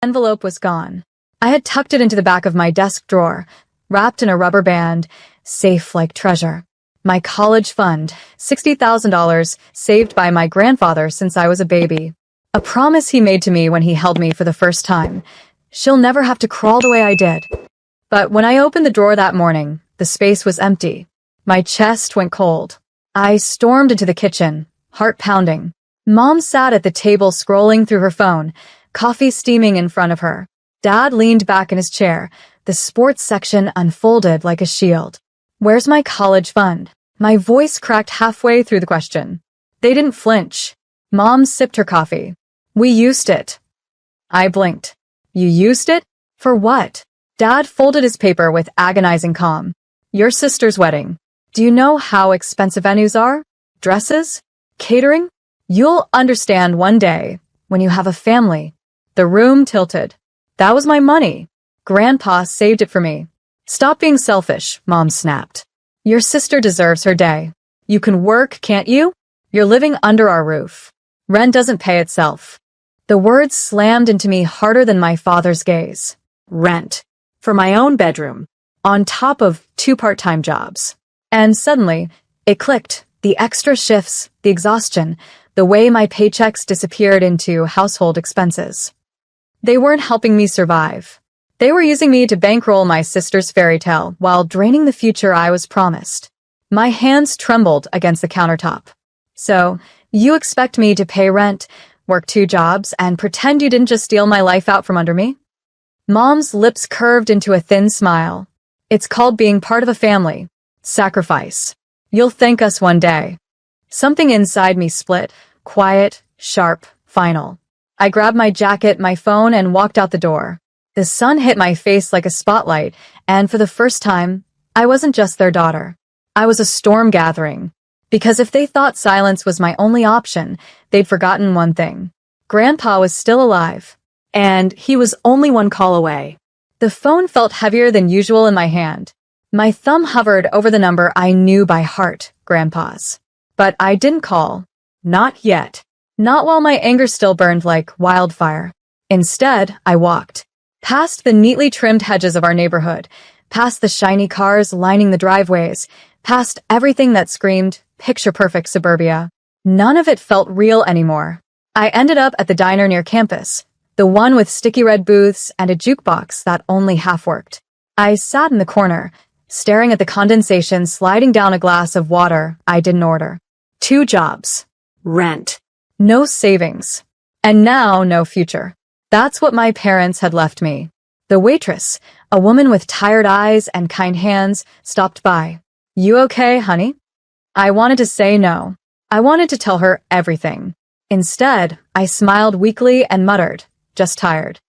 Envelope was gone. I had tucked it into the back of my desk drawer, wrapped in a rubber band, safe like treasure. My college fund, $60,000, saved by my grandfather since I was a baby. A promise he made to me when he held me for the first time. She'll never have to crawl the way I did. But when I opened the drawer that morning, the space was empty. My chest went cold. I stormed into the kitchen, heart pounding. Mom sat at the table scrolling through her phone, coffee steaming in front of her. Dad leaned back in his chair, the sports section unfolded like a shield. Where's my college fund? My voice cracked halfway through the question. They didn't flinch. Mom sipped her coffee. We used it. I blinked. You used it? For what? Dad folded his paper with agonizing calm. Your sister's wedding. Do you know how expensive venues are? Dresses? Catering? You'll understand one day, when you have a family. The room tilted. That was my money. Grandpa saved it for me. Stop being selfish, Mom snapped. Your sister deserves her day. You can work, can't you? You're living under our roof. Rent doesn't pay itself. The words slammed into me harder than my father's gaze. Rent. For my own bedroom. On top of 2 part-time jobs. And suddenly, it clicked. The extra shifts, the exhaustion, the way my paychecks disappeared into household expenses. They weren't helping me survive. They were using me to bankroll my sister's fairy tale while draining the future I was promised. My hands trembled against the countertop. So, you expect me to pay rent, work 2 jobs, and pretend you didn't just steal my life out from under me? Mom's lips curved into a thin smile. It's called being part of a family. Sacrifice. You'll thank us one day. Something inside me split, quiet, sharp, final. I grabbed my jacket, my phone, and walked out the door. The sun hit my face like a spotlight, and for the first time, I wasn't just their daughter. I was a storm gathering. Because if they thought silence was my only option, they'd forgotten one thing. Grandpa was still alive, and he was only 1 call away. The phone felt heavier than usual in my hand. My thumb hovered over the number I knew by heart, Grandpa's. But I didn't call. Not yet. Not while my anger still burned like wildfire. Instead, I walked. Past the neatly trimmed hedges of our neighborhood, past the shiny cars lining the driveways, past everything that screamed picture-perfect suburbia. None of it felt real anymore. I ended up at the diner near campus, the one with sticky red booths and a jukebox that only half worked. I sat in the corner, staring at the condensation sliding down a glass of water I didn't order. 2 jobs. Rent. No savings. And now no future. That's what my parents had left me. The waitress, a woman with tired eyes and kind hands, stopped by. You okay, honey? I wanted to say no. I wanted to tell her everything. Instead, I smiled weakly and muttered, just tired.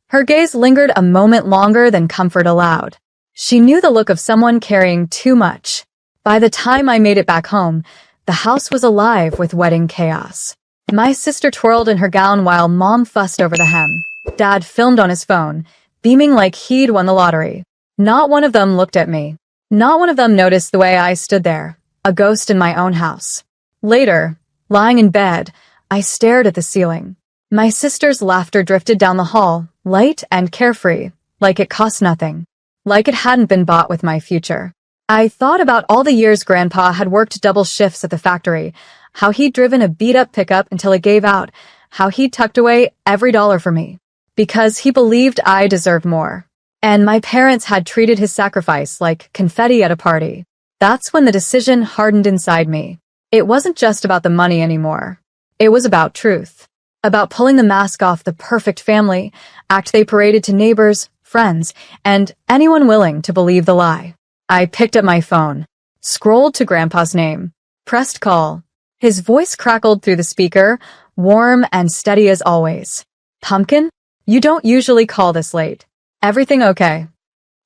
Her gaze lingered a moment longer than comfort allowed. She knew the look of someone carrying too much. By the time I made it back home, the house was alive with wedding chaos. My sister twirled in her gown while Mom fussed over the hem. Dad filmed on his phone, beaming like he'd won the lottery. Not one of them looked at me. Not one of them noticed the way I stood there, a ghost in my own house. Later, lying in bed, I stared at the ceiling. My sister's laughter drifted down the hall, light and carefree, like it cost nothing. Like it hadn't been bought with my future. I thought about all the years Grandpa had worked double shifts at the factory, how he'd driven a beat-up pickup until it gave out, how he'd tucked away every dollar for me. Because he believed I deserved more. And my parents had treated his sacrifice like confetti at a party. That's when the decision hardened inside me. It wasn't just about the money anymore. It was about truth. About pulling the mask off the perfect family, act they paraded to neighbors, friends, and anyone willing to believe the lie. I picked up my phone, scrolled to Grandpa's name, pressed call. His voice crackled through the speaker, warm and steady as always. Pumpkin? You don't usually call this late. Everything okay?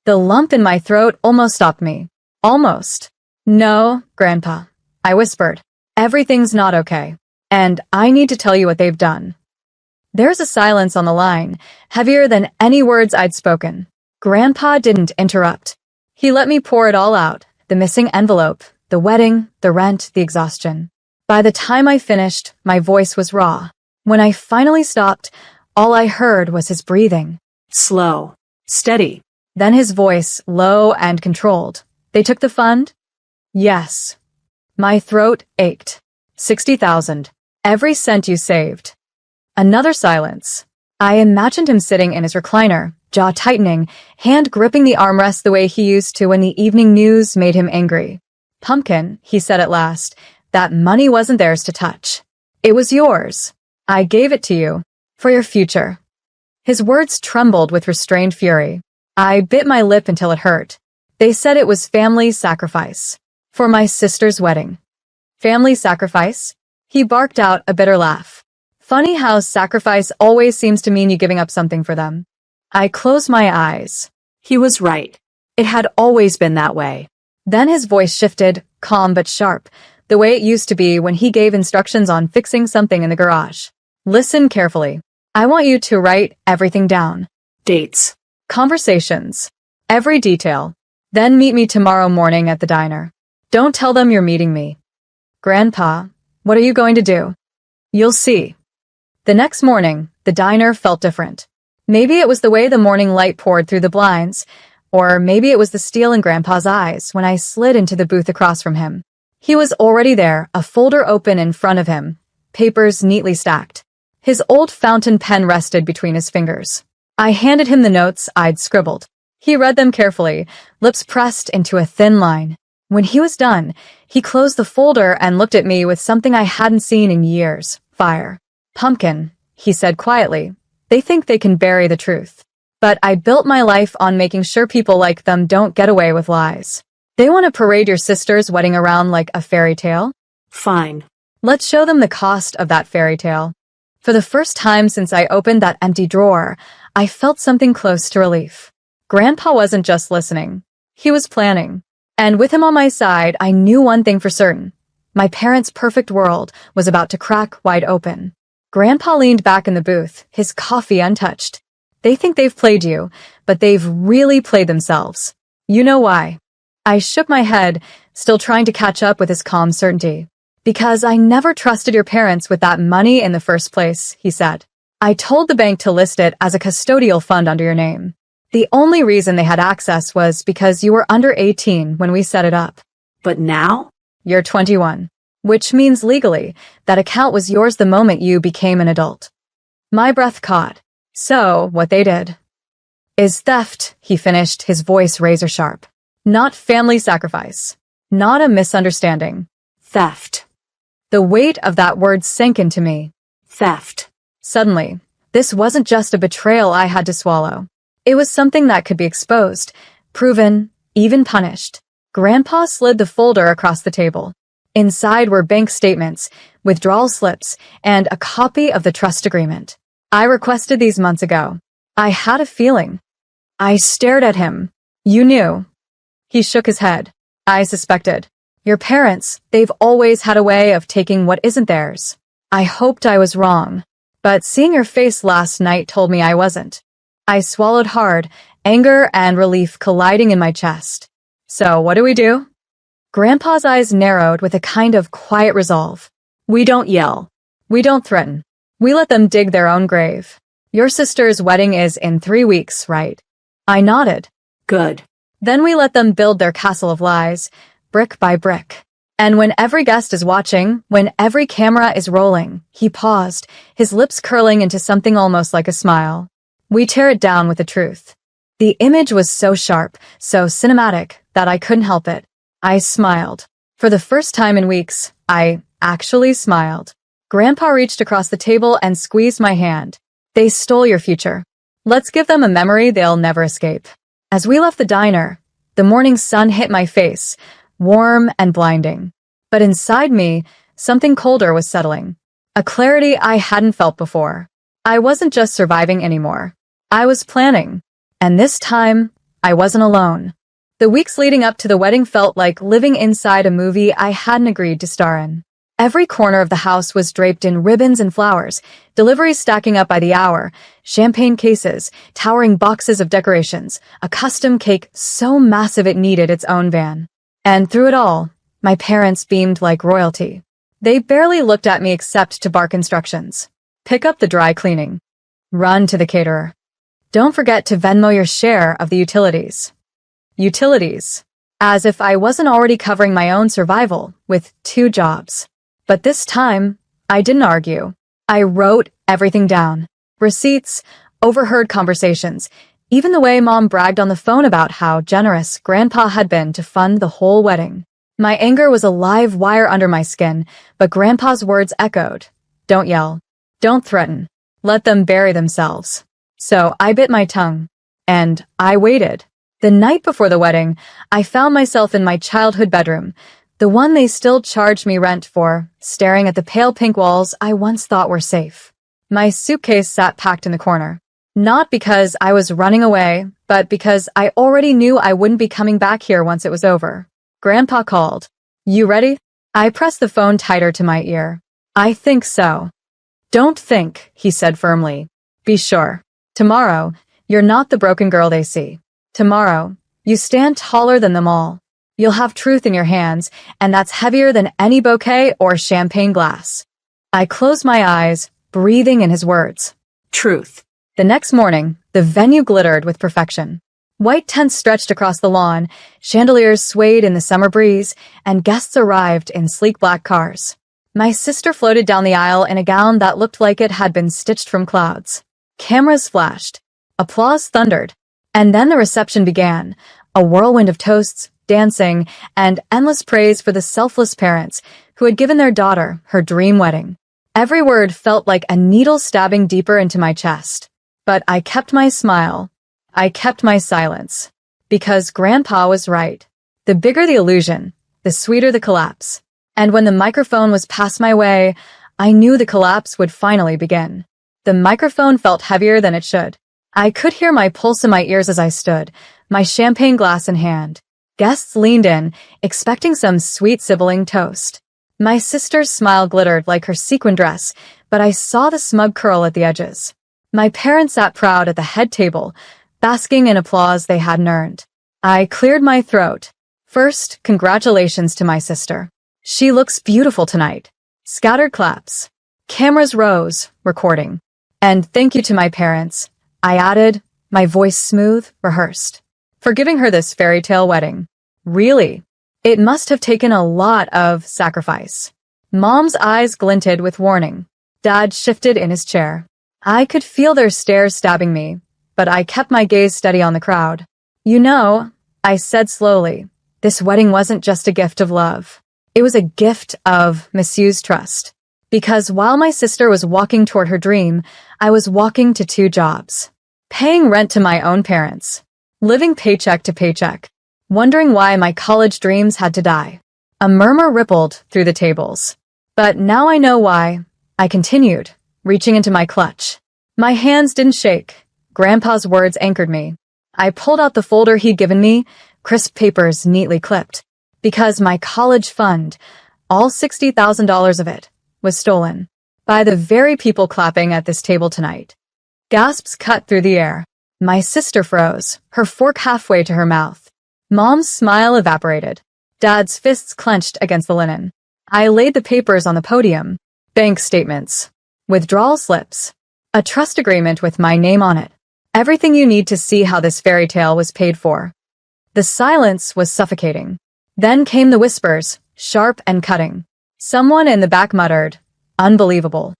The lump in my throat almost stopped me. Almost. No, Grandpa, I whispered. Everything's not okay. And I need to tell you what they've done. There's a silence on the line, heavier than any words I'd spoken. Grandpa didn't interrupt. He let me pour it all out, the missing envelope, the wedding, the rent, the exhaustion. By the time I finished, my voice was raw. When I finally stopped, All I heard was his breathing. Slow. Steady. Then his voice, low and controlled. They took the fund? Yes. My throat ached. 60,000. Every cent you saved. Another silence. I imagined him sitting in his recliner, jaw tightening, hand gripping the armrest the way he used to when the evening news made him angry. Pumpkin, he said at last, that money wasn't theirs to touch. It was yours. I gave it to you. For your future. His words trembled with restrained fury. I bit my lip until it hurt. They said it was family sacrifice. For my sister's wedding. Family sacrifice? He barked out a bitter laugh. Funny how sacrifice always seems to mean you giving up something for them. I closed my eyes. He was right. It had always been that way. Then his voice shifted, calm but sharp, the way it used to be when he gave instructions on fixing something in the garage. Listen carefully. I want you to write everything down. Dates. Conversations. Every detail. Then meet me tomorrow morning at the diner. Don't tell them you're meeting me. Grandpa, what are you going to do? You'll see. The next morning, the diner felt different. Maybe it was the way the morning light poured through the blinds, or maybe it was the steel in Grandpa's eyes when I slid into the booth across from him. He was already there, a folder open in front of him, papers neatly stacked. His old fountain pen rested between his fingers. I handed him the notes I'd scribbled. He read them carefully, lips pressed into a thin line. When he was done, he closed the folder and looked at me with something I hadn't seen in years. Fire. Pumpkin, he said quietly. They think they can bury the truth. But I built my life on making sure people like them don't get away with lies. They want to parade your sister's wedding around like a fairy tale? Fine. Let's show them the cost of that fairy tale. For the first time since I opened that empty drawer, I felt something close to relief. Grandpa wasn't just listening. He was planning. And with him on my side, I knew one thing for certain. My parents' perfect world was about to crack wide open. Grandpa leaned back in the booth, his coffee untouched. They think they've played you, but they've really played themselves. You know why? I shook my head, still trying to catch up with his calm certainty. Because I never trusted your parents with that money in the first place, he said. I told the bank to list it as a custodial fund under your name. The only reason they had access was because you were under 18 when we set it up. But now? You're 21. Which means legally, that account was yours the moment you became an adult. My breath caught. So, what they did is theft, he finished, his voice razor sharp. Not family sacrifice. Not a misunderstanding. Theft. The weight of that word sank into me. Theft. Suddenly, this wasn't just a betrayal I had to swallow. It was something that could be exposed, proven, even punished. Grandpa slid the folder across the table. Inside were bank statements, withdrawal slips, and a copy of the trust agreement. I requested these months ago. I had a feeling. I stared at him. You knew. He shook his head. I suspected. Your parents, they've always had a way of taking what isn't theirs. I hoped I was wrong. But seeing your face last night told me I wasn't. I swallowed hard, anger and relief colliding in my chest. So what do? Grandpa's eyes narrowed with a kind of quiet resolve. We don't yell. We don't threaten. We let them dig their own grave. Your sister's wedding is in 3 weeks, right? I nodded. Good. Then we let them build their castle of lies, brick by brick. And when every guest is watching, when every camera is rolling, he paused, his lips curling into something almost like a smile. We tear it down with the truth. The image was so sharp, so cinematic, that I couldn't help it. I smiled. For the first time in weeks, I actually smiled. Grandpa reached across the table and squeezed my hand. They stole your future. Let's give them a memory they'll never escape. As we left the diner, the morning sun hit my face, warm and blinding. But inside me, something colder was settling. A clarity I hadn't felt before. I wasn't just surviving anymore. I was planning. And this time, I wasn't alone. The weeks leading up to the wedding felt like living inside a movie I hadn't agreed to star in. Every corner of the house was draped in ribbons and flowers, deliveries stacking up by the hour, champagne cases, towering boxes of decorations, a custom cake so massive it needed its own van. And through it all, my parents beamed like royalty. They barely looked at me except to bark instructions. Pick up the dry cleaning. Run to the caterer. Don't forget to Venmo your share of the utilities. Utilities. As if I wasn't already covering my own survival with 2 jobs. But this time, I didn't argue. I wrote everything down. Receipts, overheard conversations, even the way Mom bragged on the phone about how generous Grandpa had been to fund the whole wedding. My anger was a live wire under my skin, but Grandpa's words echoed. Don't yell. Don't threaten. Let them bury themselves. So I bit my tongue. And I waited. The night before the wedding, I found myself in my childhood bedroom, the one they still charged me rent for, staring at the pale pink walls I once thought were safe. My suitcase sat packed in the corner. Not because I was running away, but because I already knew I wouldn't be coming back here once it was over. Grandpa called. You ready? I pressed the phone tighter to my ear. I think so. Don't think, he said firmly. Be sure. Tomorrow, you're not the broken girl they see. Tomorrow, you stand taller than them all. You'll have truth in your hands, and that's heavier than any bouquet or champagne glass. I closed my eyes, breathing in his words. Truth. The next morning, the venue glittered with perfection. White tents stretched across the lawn, chandeliers swayed in the summer breeze, and guests arrived in sleek black cars. My sister floated down the aisle in a gown that looked like it had been stitched from clouds. Cameras flashed. Applause thundered. And then the reception began, a whirlwind of toasts, dancing, and endless praise for the selfless parents who had given their daughter her dream wedding. Every word felt like a needle stabbing deeper into my chest. But I kept my smile. I kept my silence. Because Grandpa was right. The bigger the illusion, the sweeter the collapse. And when the microphone was passed my way, I knew the collapse would finally begin. The microphone felt heavier than it should. I could hear my pulse in my ears as I stood, my champagne glass in hand. Guests leaned in, expecting some sweet sibling toast. My sister's smile glittered like her sequin dress, but I saw the smug curl at the edges. My parents sat proud at the head table, basking in applause they hadn't earned. I cleared my throat. First, congratulations to my sister. She looks beautiful tonight. Scattered claps. Cameras rose, recording. And thank you to my parents, I added, my voice smooth, rehearsed, for giving her this fairy tale wedding. Really? It must have taken a lot of sacrifice. Mom's eyes glinted with warning. Dad shifted in his chair. I could feel their stares stabbing me, but I kept my gaze steady on the crowd. You know, I said slowly, this wedding wasn't just a gift of love. It was a gift of misused trust. Because while my sister was walking toward her dream, I was walking to 2 jobs. Paying rent to my own parents. Living paycheck to paycheck. Wondering why my college dreams had to die. A murmur rippled through the tables. But now I know why. I continued, reaching into my clutch. My hands didn't shake. Grandpa's words anchored me. I pulled out the folder he'd given me, crisp papers neatly clipped. Because my college fund, all $60,000 of it, was stolen by the very people clapping at this table tonight. Gasps cut through the air. My sister froze, her fork halfway to her mouth. Mom's smile evaporated. Dad's fists clenched against the linen. I laid the papers on the podium. Bank statements. Withdrawal slips. A trust agreement with my name on it. Everything you need to see how this fairy tale was paid for. The silence was suffocating. Then came the whispers, sharp and cutting. Someone in the back muttered, unbelievable.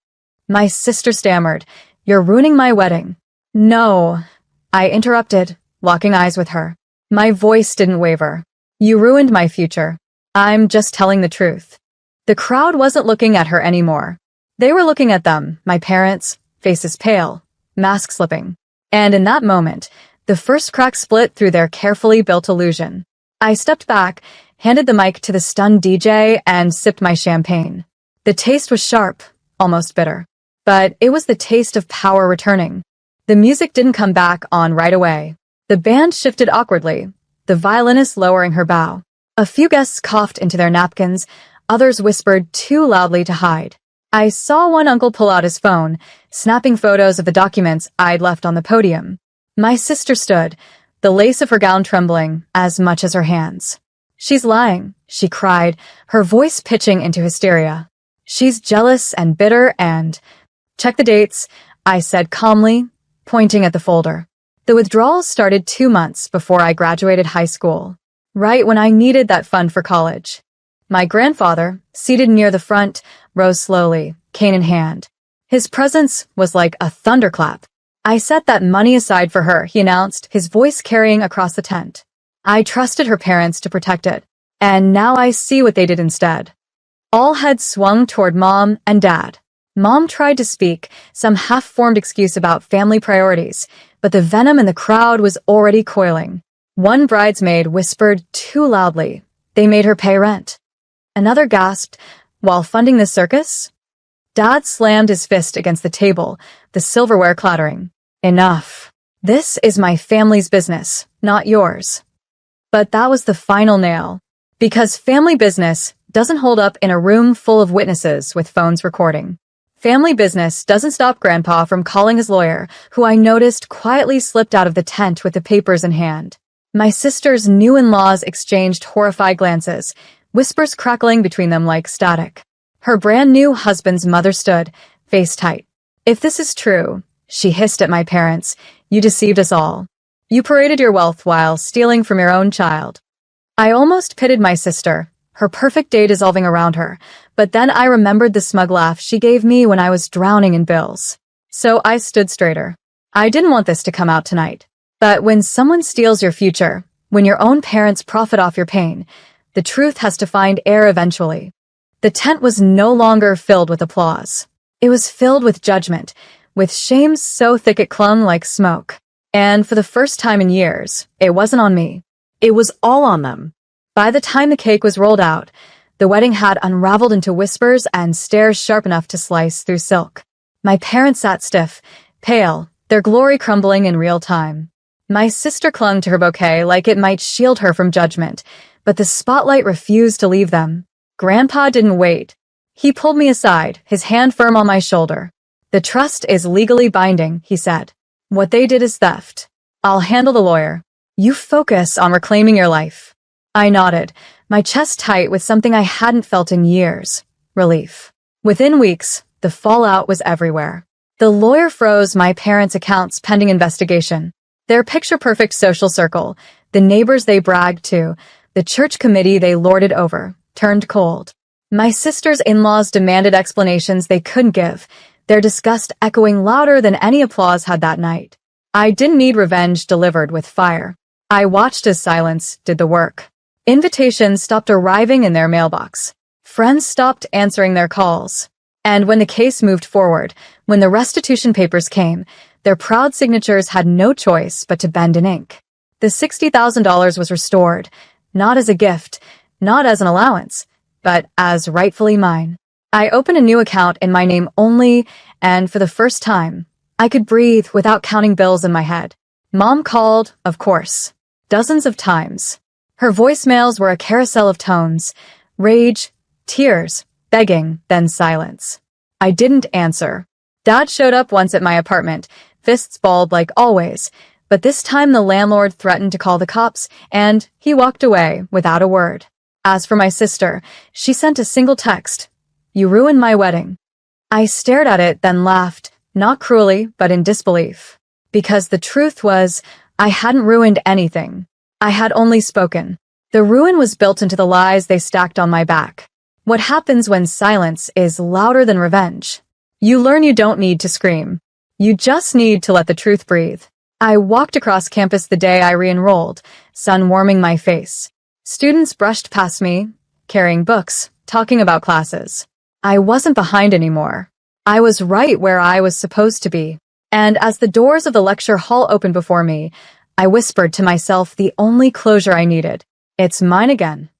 My sister stammered, you're ruining my wedding. No, I interrupted, locking eyes with her. My voice didn't waver. You ruined my future. I'm just telling the truth. The crowd wasn't looking at her anymore. They were looking at them, my parents, faces pale, masks slipping. And in that moment, the first crack split through their carefully built illusion. I stepped back, handed the mic to the stunned DJ, and sipped my champagne. The taste was sharp, almost bitter. But it was the taste of power returning. The music didn't come back on right away. The band shifted awkwardly, the violinist lowering her bow. A few guests coughed into their napkins, others whispered too loudly to hide. I saw one uncle pull out his phone, snapping photos of the documents I'd left on the podium. My sister stood, the lace of her gown trembling as much as her hands. She's lying, she cried, her voice pitching into hysteria. She's jealous and bitter and... Check the dates. I said calmly, pointing at the folder. The withdrawals started 2 months before I graduated high school, right when I needed that fund for college. My grandfather, seated near the front, rose slowly, cane in hand. His presence was like a thunderclap. I set that money aside for her, he announced, his voice carrying across the tent. I trusted her parents to protect it, and now I see what they did instead. All heads swung toward Mom and Dad. Mom tried to speak, some half-formed excuse about family priorities, but the venom in the crowd was already coiling. One bridesmaid whispered too loudly, they made her pay rent. Another gasped, while funding the circus? Dad slammed his fist against the table, the silverware clattering. Enough. This is my family's business, not yours. But that was the final nail. Because family business doesn't hold up in a room full of witnesses with phones recording. Family business doesn't stop Grandpa from calling his lawyer, who I noticed quietly slipped out of the tent with the papers in hand. My sister's new in-laws exchanged horrified glances, whispers crackling between them like static. Her brand new husband's mother stood, face tight. If this is true, she hissed at my parents, you deceived us all. You paraded your wealth while stealing from your own child. I almost pitied my sister, her perfect day dissolving around her, but then I remembered the smug laugh she gave me when I was drowning in bills. So I stood straighter. I didn't want this to come out tonight. But when someone steals your future, when your own parents profit off your pain, the truth has to find air eventually. The tent was no longer filled with applause. It was filled with judgment, with shame so thick it clung like smoke. And for the first time in years, it wasn't on me. It was all on them. By the time the cake was rolled out, the wedding had unraveled into whispers and stares sharp enough to slice through silk. My parents sat stiff, pale, their glory crumbling in real time. My sister clung to her bouquet like it might shield her from judgment, but the spotlight refused to leave them. Grandpa didn't wait. He pulled me aside, his hand firm on my shoulder. The trust is legally binding, he said. What they did is theft. I'll handle the lawyer. You focus on reclaiming your life. I nodded, my chest tight with something I hadn't felt in years. Relief. Within weeks, the fallout was everywhere. The lawyer froze my parents' accounts pending investigation. Their picture-perfect social circle, the neighbors they bragged to, the church committee they lorded over, turned cold. My sister's in-laws demanded explanations they couldn't give, their disgust echoing louder than any applause had that night. I didn't need revenge delivered with fire. I watched as silence did the work. Invitations stopped arriving in their mailbox. Friends stopped answering their calls. And when the case moved forward, when the restitution papers came, their proud signatures had no choice but to bend in ink. The $60,000 was restored, not as a gift, not as an allowance, but as rightfully mine. I opened a new account in my name only, and for the first time, I could breathe without counting bills in my head. Mom called, of course, dozens of times. Her voicemails were a carousel of tones, rage, tears, begging, then silence. I didn't answer. Dad showed up once at my apartment, fists balled like always, but this time the landlord threatened to call the cops, and he walked away without a word. As for my sister, she sent a single text. You ruined my wedding. I stared at it, then laughed, not cruelly, but in disbelief. Because the truth was, I hadn't ruined anything. I had only spoken. The ruin was built into the lies they stacked on my back. What happens when silence is louder than revenge? You learn you don't need to scream. You just need to let the truth breathe. I walked across campus the day I re-enrolled, sun warming my face. Students brushed past me, carrying books, talking about classes. I wasn't behind anymore. I was right where I was supposed to be. And as the doors of the lecture hall opened before me, I whispered to myself the only closure I needed. It's mine again.